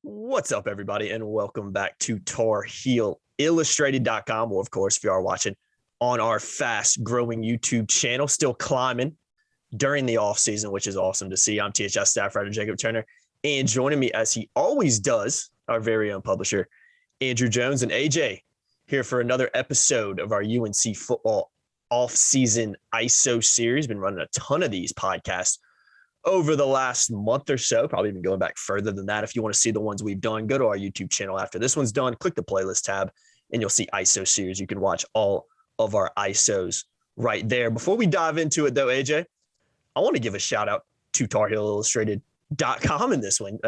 What's up, everybody, and welcome back to TarHeelIllustrated.com. Well, of course, if you are watching on our fast-growing YouTube channel, still climbing during the offseason, which is awesome to see. I'm THS staff writer Jacob Turner, and joining me, as he always does, our very own publisher, Andrew Jones. And AJ, here for another episode of our UNC football off-season ISO series. Been running a ton of these podcasts over the last month or so, probably even going back further than that. If you want to see the ones we've done, go to our YouTube channel after this one's done, click the playlist tab, and you'll see ISO series. You can watch all of our ISOs right there. Before we dive into it, though, AJ, I want to give a shout out to TarHeelIllustrated.com in this one.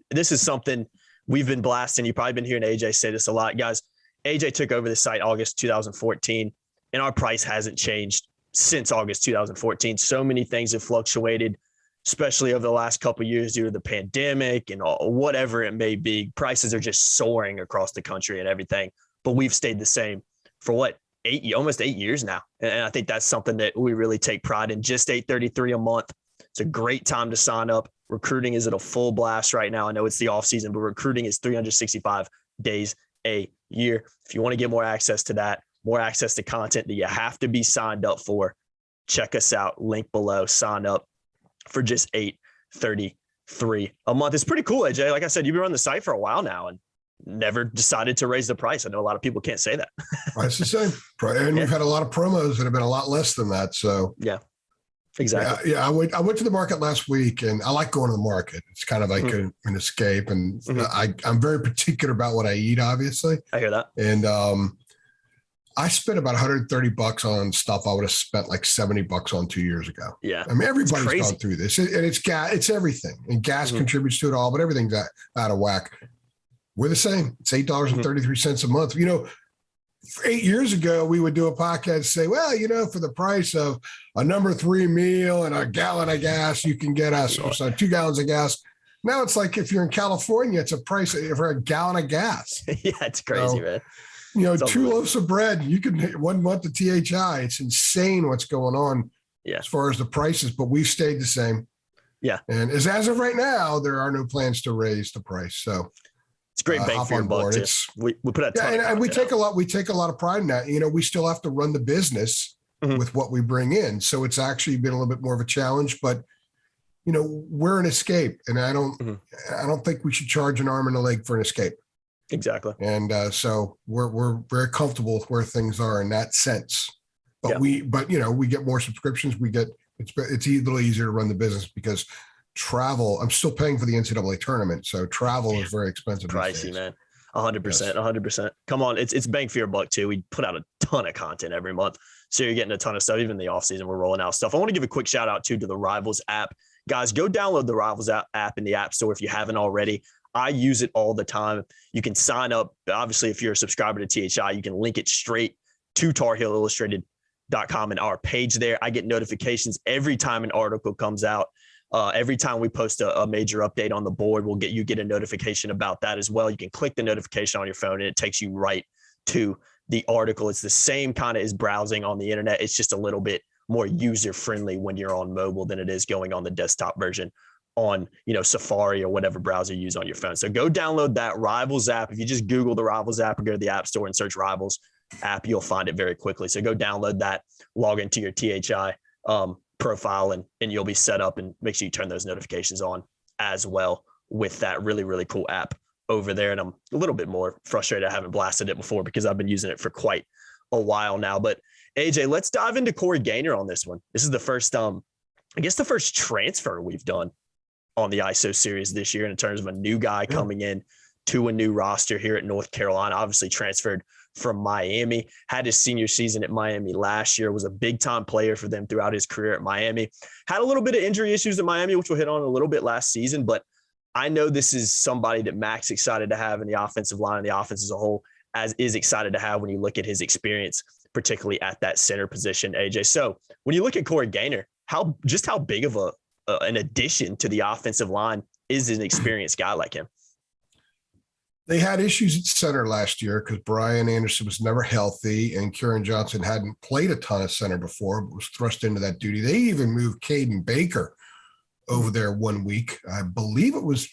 This is something we've been blasting. You've probably been hearing AJ say this a lot. Guys, AJ took over the site August 2014, and our price hasn't changed since August 2014. So many things have fluctuated, especially over the last couple of years due to the pandemic and whatever it may be. Prices are just soaring across the country and everything, but we've stayed the same for almost 8 years now. And I think that's something that we really take pride in. Just $833 a month. It's a great time to sign up. Recruiting is at a full blast right now. I know it's the off season, but recruiting is 365 days a year. If you want to get more access to that, more access to content that you have to be signed up for, check us out. Link below. Sign up for just $833 a month. It's pretty cool, AJ. Like I said, you've been on the site for a while now and never decided to raise the price. I know a lot of people can't say that. It's the same. And we've had a lot of promos that have been a lot less than that. So yeah, exactly. Yeah, I went to the market last week, and I like going to the market. It's kind of like an escape. And I'm very particular about what I eat, obviously. I hear that. And I spent about $130 on stuff I would have spent like $70 on 2 years ago. Yeah. I mean, everybody's gone through this, and it's everything, and gas contributes to it all, but everything's out of whack. We're the same. It's $8.33 a month. 8 years ago, we would do a podcast and say, well, for the price of a number 3 meal and a gallon of gas, you can get us so 2 gallons of gas. Now it's like if you're in California, it's a price for a gallon of gas. Yeah, it's crazy, man. 2 loaves of bread, you can 1 month of THI. It's insane what's going on as far as the prices, but we've stayed the same. Yeah. And as of right now, there are no plans to raise the price. So it's great bang for your buck too. We put a ton and we take a lot of pride in that. We still have to run the business with what we bring in. So it's actually been a little bit more of a challenge, but we're an escape, and I don't think we should charge an arm and a leg for an escape. Exactly. And so we're very comfortable with where things are in that sense. But we get more subscriptions. It's a little easier to run the business because travel, I'm still paying for the NCAA tournament. So travel is very expensive. Pricey, man. 100%. Come on. It's bang for your buck too. We put out a ton of content every month. So you're getting a ton of stuff. Even in the off season, we're rolling out stuff. I want to give a quick shout out to the Rivals app. Guys, go download the Rivals app in the App Store if you haven't already. I use it all the time. You can sign up. Obviously, if you're a subscriber to THI, you can link it straight to TarHeelIllustrated.com and our page there. I get notifications every time an article comes out. Every time we post a major update on the board, you get a notification about that as well. You can click the notification on your phone, and it takes you right to the article. It's the same kind of as browsing on the internet. It's just a little bit more user-friendly when you're on mobile than it is going on the desktop version on Safari or whatever browser you use on your phone. So go download that Rivals app. If you just Google the Rivals app or go to the App Store and search Rivals app, you'll find it very quickly. So go download that, log into your THI profile, and you'll be set up, and make sure you turn those notifications on as well with that really, really cool app over there. And I'm a little bit more frustrated I haven't blasted it before because I've been using it for quite a while now. But AJ, let's dive into Corey Gaynor on this one. This is the first, the first transfer we've done on the ISO series this year in terms of a new guy coming in to a new roster here at North Carolina. Obviously transferred from Miami, had his senior season at Miami last year, was a big time player for them throughout his career at Miami. Had a little bit of injury issues at Miami, which we'll hit on a little bit last season, but I know this is somebody that Mac's excited to have in the offensive line and the offense as a whole is excited to have when you look at his experience, particularly at that center position, AJ. So when you look at Corey Gaynor, how big of an addition to the offensive line is an experienced guy like him? They had issues at center last year because Brian Anderson was never healthy, and Kieran Johnson hadn't played a ton of center before, but was thrust into that duty. They even moved Caden Baker over there 1 week. I believe it was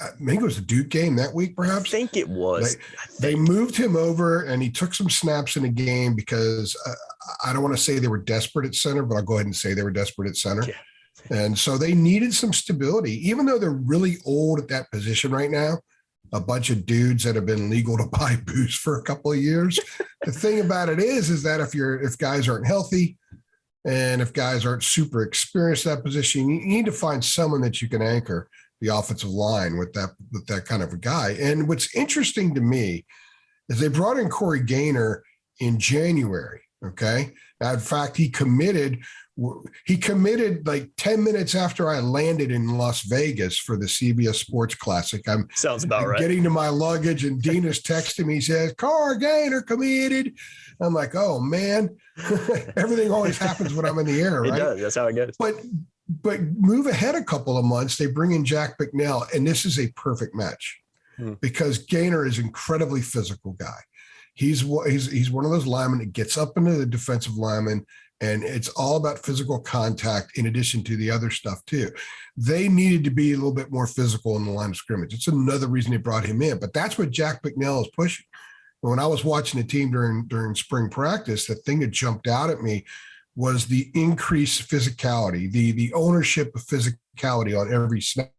I think it was the Duke game that week, perhaps. I think it was. They moved him over, and he took some snaps in the game because I don't want to say they were desperate at center, but I'll go ahead and say they were desperate at center. Yeah. And so they needed some stability, even though they're really old at that position right now. A bunch of dudes that have been legal to buy booze for a couple of years. The thing about it is that if guys aren't healthy and if guys aren't super experienced at that position, you need to find someone that you can anchor the offensive line with that kind of a guy. And what's interesting to me is they brought in Corey Gaynor in January. Okay. Now, in fact, he committed like 10 minutes after I landed in Las Vegas for the CBS Sports Classic. Sounds about right. Getting to my luggage, and Dina's texting me, says, Corey Gaynor committed. I'm like, oh, man. Everything always happens when I'm in the air, right? It does. That's how it goes. But move ahead a couple of months, they bring in Jack Bicknell, and this is a perfect match because Gaynor is an incredibly physical guy. He's one of those linemen that gets up into the defensive lineman, and it's all about physical contact in addition to the other stuff too. They needed to be a little bit more physical in the line of scrimmage. It's another reason they brought him in, but that's what Jack Bicknell is pushing. When I was watching the team during spring practice, the thing that jumped out at me was the increased physicality, the ownership of physicality on every snap.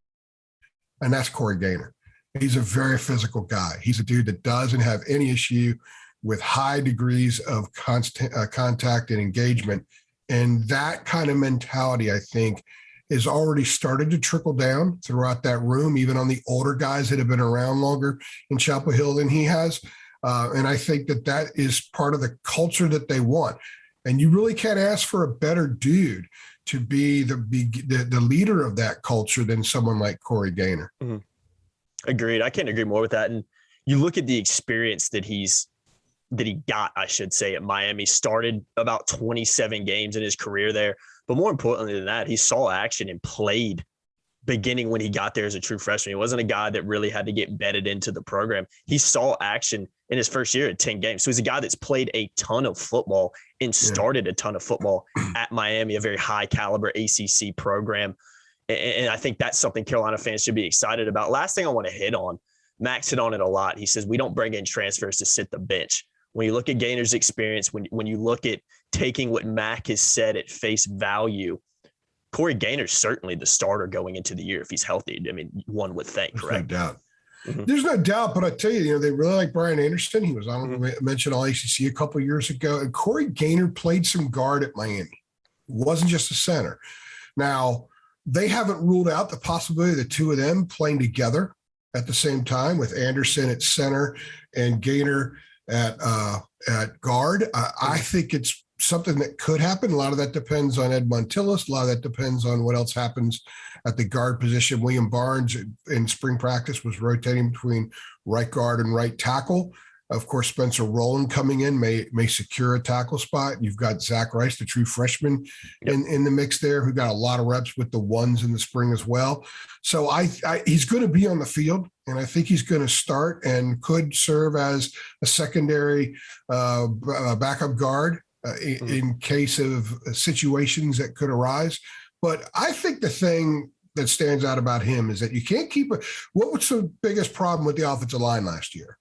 And that's Corey Gaynor. He's a very physical guy. He's a dude that doesn't have any issue with high degrees of constant contact and engagement. And that kind of mentality, I think, is already started to trickle down throughout that room, even on the older guys that have been around longer in Chapel Hill than he has. And I think that is part of the culture that they want. And you really can't ask for a better dude to be the leader of that culture than someone like Corey Gaynor. Mm-hmm. Agreed. I can't agree more with that. And you look at the experience that he got, I should say, at Miami. Started about 27 games in his career there. But more importantly than that, he saw action and played beginning when he got there as a true freshman. He wasn't a guy that really had to get bedded into the program. He saw action in his first year at 10 games. So he's a guy that's played a ton of football and started a ton of football at Miami, a very high caliber ACC program. And I think that's something Carolina fans should be excited about. Last thing I want to hit on, Max hit on it a lot. He says, we don't bring in transfers to sit the bench. When you look at Gaynor's experience, when you look at taking what Mac has said at face value, Corey Gaynor's certainly the starter going into the year if he's healthy. I mean, one would think, correct? There's no doubt. Mm-hmm. There's no doubt, but I tell you, they really like Brian Anderson. He was on, mentioned all ACC a couple of years ago, and Corey Gaynor played some guard at Miami. It wasn't just a center. Now, they haven't ruled out the possibility of the two of them playing together at the same time with Anderson at center and Gaynor at guard. I think it's something that could happen. A lot of that depends on Ed Montilus. A lot of that depends on what else happens at the guard position. William Barnes in spring practice was rotating between right guard and right tackle. Of course, Spencer Rowland coming in may secure a tackle spot. You've got Zach Rice, the true freshman, in the mix there, who got a lot of reps with the ones in the spring as well. So he's going to be on the field, and I think he's going to start and could serve as a secondary backup guard in case of situations that could arise. But I think the thing that stands out about him is that you can't keep what was the biggest problem with the offensive line last year?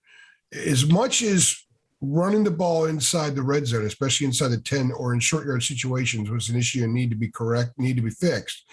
As much as running the ball inside the red zone, especially inside the 10 or in short yard situations, was an issue and need to be fixed.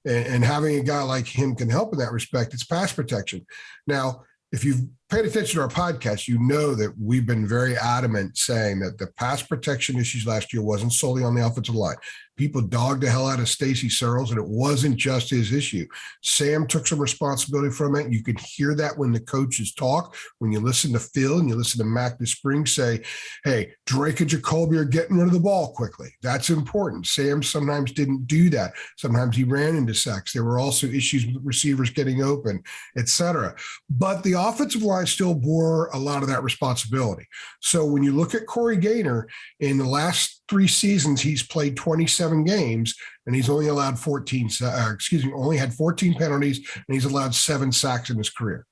And having a guy like him can help in that respect. It's pass protection. Now, if you've paid attention to our podcast, you know that we've been very adamant saying that the pass protection issues last year wasn't solely on the offensive line. People dogged the hell out of Stacey Searles, and it wasn't just his issue. Sam took some responsibility from it. You could hear that when the coaches talk, when you listen to Phil and you listen to Mac this spring say, hey, Drake and Jacoby are getting rid of the ball quickly. That's important. Sam sometimes didn't do that. Sometimes he ran into sacks. There were also issues with receivers getting open, et cetera. But the offensive line still bore a lot of that responsibility. So when you look at Corey Gaynor, in the last 3 seasons, he's played 27 games and he's only allowed only had 14 penalties, and he's allowed 7 sacks in his career.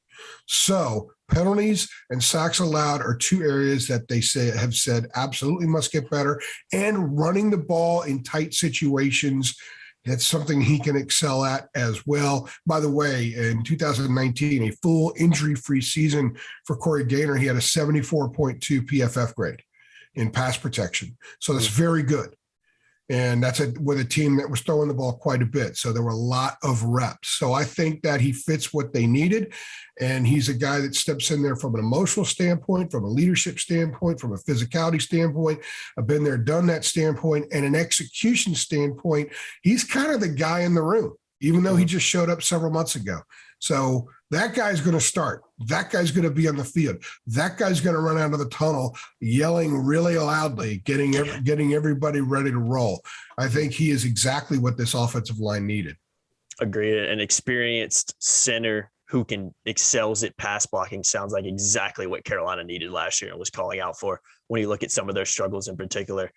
So penalties and sacks allowed are 2 areas that they have said absolutely must get better. And running the ball in tight situations That's something he can excel at as well. By the way, in 2019, a full injury-free season for Corey Gaynor, he had a 74.2 PFF grade in pass protection. So that's very good. And that's with a team that was throwing the ball quite a bit. So there were a lot of reps. So I think that he fits what they needed. And he's a guy that steps in there from an emotional standpoint, from a leadership standpoint, from a physicality standpoint. I've been there, done that standpoint, and an execution standpoint. He's kind of the guy in the room, even though he just showed up several months ago. So that guy's going to start. That guy's going to be on the field. That guy's going to run out of the tunnel yelling really loudly, getting everybody ready to roll. I think he is exactly what this offensive line needed. Agreed. An experienced center who excels at pass blocking sounds like exactly what Carolina needed last year and was calling out for when you look at some of their struggles in particular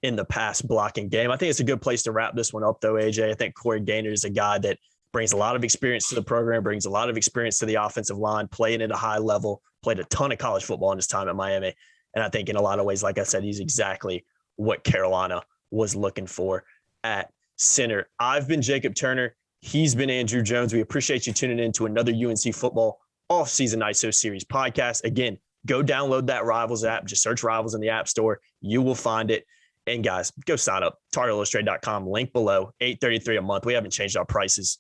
in the pass blocking game. I think it's a good place to wrap this one up, though, AJ. I think Corey Gaynor is a guy that brings a lot of experience to the program, brings a lot of experience to the offensive line, playing at a high level, played a ton of college football in his time at Miami. And I think in a lot of ways, like I said, he's exactly what Carolina was looking for at center. I've been Jacob Turner. He's been Andrew Jones. We appreciate you tuning in to another UNC football off-season ISO series podcast. Again, go download that Rivals app. Just search Rivals in the App Store. You will find it. And guys, go sign up. TarHeelIllustrated.com. Link below. $8.33 a month. We haven't changed our prices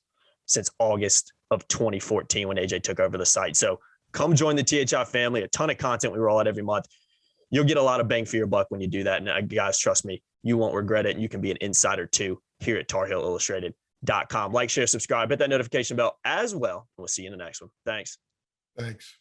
since August of 2014 when AJ took over the site. So come join the THI family. A ton of content we roll out every month. You'll get a lot of bang for your buck when you do that. And guys, trust me, you won't regret it. You can be an insider too here at TarHeelIllustrated.com. Like, share, subscribe, hit that notification bell as well. We'll see you in the next one. Thanks. Thanks.